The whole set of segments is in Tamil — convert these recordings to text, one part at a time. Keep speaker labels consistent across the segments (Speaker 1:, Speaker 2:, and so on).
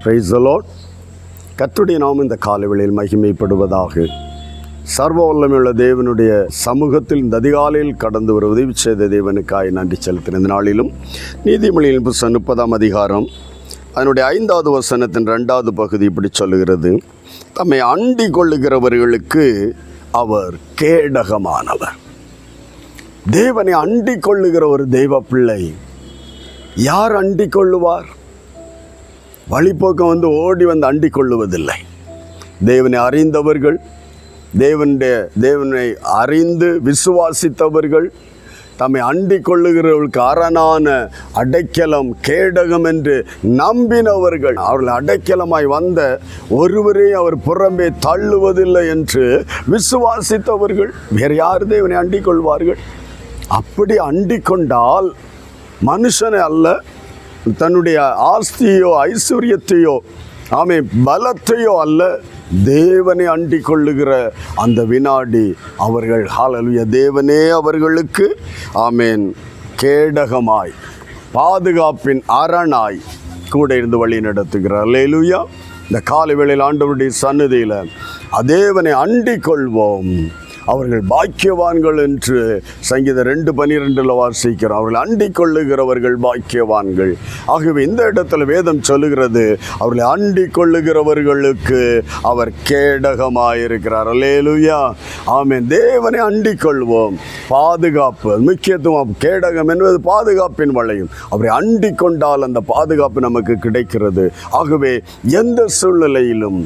Speaker 1: Praise the Lord. கர்த்தருடைய நாமம் இந்த காலைவேளையில் மகிமைப்படுவதாக. சர்வ வல்லமையுள்ள தேவனுடைய சமூகத்தில் இந்த அதிகாலையில் கடந்து வர உதவி செய்த தேவனுக்காய் நன்றி செலுத்தின இந்த நாளிலும் நீதிமொழியின் புத்தகம் 30ஆம் அதிகாரம் அதனுடைய 5வது வசனத்தின் 2வது பகுதி இப்படி சொல்லுகிறது: தம்மை அண்டி கொள்ளுகிறவர்களுக்கு அவர் கேடகமானவர். தேவனை அண்டி கொள்ளுகிற ஒரு தெய்வ பிள்ளை யார் அண்டி கொள்ளுவார்? வழிபோக்கம் ஓடி அண்டி கொள்ளுவதில்லை. தேவனை அறிந்தவர்கள், தேவனை அறிந்து விசுவாசித்தவர்கள், தம்மை அண்டி கொள்ளுகிறவர்களுக்கு அரணான அடைக்கலம் கேடகம் என்று நம்பினவர்கள், அவர்கள் அடைக்கலமாய் வந்த ஒருவரே அவர் புறம்பே தள்ளுவதில்லை என்று விசுவாசித்தவர்கள் வேறு யார் தேவனை அண்டி கொள்வார்கள்? அப்படி அண்டி கொண்டால் மனுஷனை அல்ல, தன்னுடைய ஆஸ்தியோ ஐஸ்வர்யத்தையோ பலத்தையோ அல்ல, தேவனை அண்டி கொள்ளுகிற அந்த வினாடி அவர்கள் ஹல்லேலூயா தேவனே அவர்களுக்கு கேடகமாய் பாதுகாப்பின் அரணாய் கூட இருந்து வழி நடத்துகிறார். ஹல்லேலூயா. இந்த காலை வேளையில் ஆண்டவருடைய சந்நிதியில் தேவனை அண்டி கொள்வோம், அவர்கள் பாக்கியவான்கள் என்று சங்கீதம் 2:12 வாசிக்கிறோம். அவர்கள் அண்டி கொள்ளுகிறவர்கள் பாக்கியவான்கள். ஆகவே இந்த இடத்துல வேதம் சொல்லுகிறது, அவர்களை அண்டி கொள்ளுகிறவர்களுக்கு அவர் கேடகமாயிருக்கிறார். அல்லேலூயா. ஆமென். தேவனை அண்டி கொள்வோம். பாதுகாப்பு முக்கியத்துவம். கேடகம் என்பது பாதுகாப்பின் வளையும். அவரை அண்டி கொண்டால் அந்த பாதுகாப்பு நமக்கு கிடைக்கிறது. ஆகவே எந்த சூழ்நிலையிலும்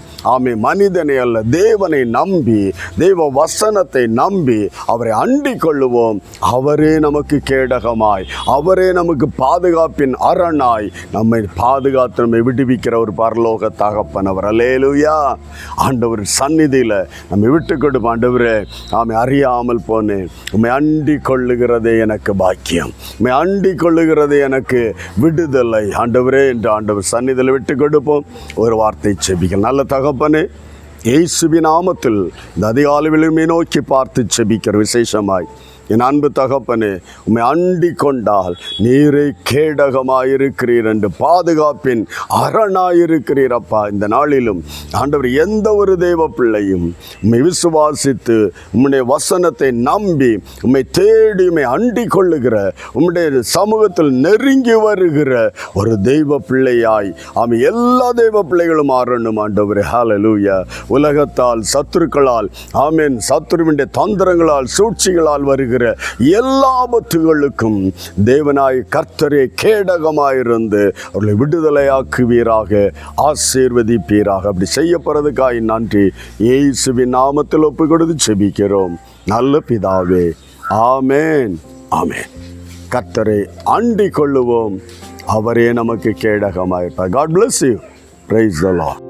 Speaker 1: மனிதனை அல்ல, தேவனை நம்பி, தேவ வசன நம்பி அவரை அண்டி கொள்ளுவோம். அவரே நமக்கு கேடகமாய், அவரே நமக்கு பாதுகாப்பின் அரணாய் நம்மை பாதுகாத்து நம்மை விடுவிக்கிற ஒரு பரலோக தகப்பன் அவர். அல்லேலூயா. ஆண்டவர் சந்நிதியில் நம்மை விட்டு கொடுப்போம். ஆண்டவரே, அறியாமல் போனேன், உம்மை அண்டி கொள்ளுகிறதே எனக்கு பாக்கியம், உம்மை அண்டி கொள்ளுகிறதே எனக்கு விடுதலை ஆண்டவரே என்று ஆண்டவர் சந்நிதியில் விட்டு கொடுப்போம். ஒரு வார்த்தை செபிக்க. நல்ல தகப்பனே, இயேசுவின் நாமத்தில் இந்த அதிகாலையிலுமே நோக்கி பார்த்து செபிக்கிற விசேஷமாய் என் அன்பு தகப்பனே, உம்மை அண்டி கொண்டால் நீரே கேடகமாயிருக்கிறீர் என்று பாதுகாப்பின் அரணாயிருக்கிறீர். அப்பா, இந்த நாளிலும் ஆண்டவர் எந்த ஒரு தேவ பிள்ளையும் உம்மை விசுவாசித்து உம்முடைய வசனத்தை நம்பி உம்மை தேடி உம்மை அண்டி கொள்ளுகிற, உம்முடைய சமூகத்தில் நெருங்கி வருகிற ஒரு தெய்வ பிள்ளையாய் எல்லா தெய்வ பிள்ளைகளும் மாறணும் ஆண்டவரே. ஹல்லேலூயா. உலகத்தால், சத்துருக்களால், சத்துருவினுடைய தந்திரங்களால், சூழ்ச்சிகளால் வருகிற எல்லா ஆபத்துகளுக்கும் தேவனாய் கர்த்தரே கேடகமாயிருந்து அவர்களை விடுதலையாக்குவீராக, ஆசீர்வதிப்பீராக. அப்படி செய்யப்படுறதுக்காய் நன்றி. இயேசுவின் நாமத்தில் ஒப்பு கொடுத்து செபிக்கிறோம் நல்ல பிதாவே. ஆமேன், ஆமேன். கர்த்தரை அண்டி கொள்ளுவோம், அவரே நமக்கு கேடகமாயிருப்பார். God bless you. Praise the Lord.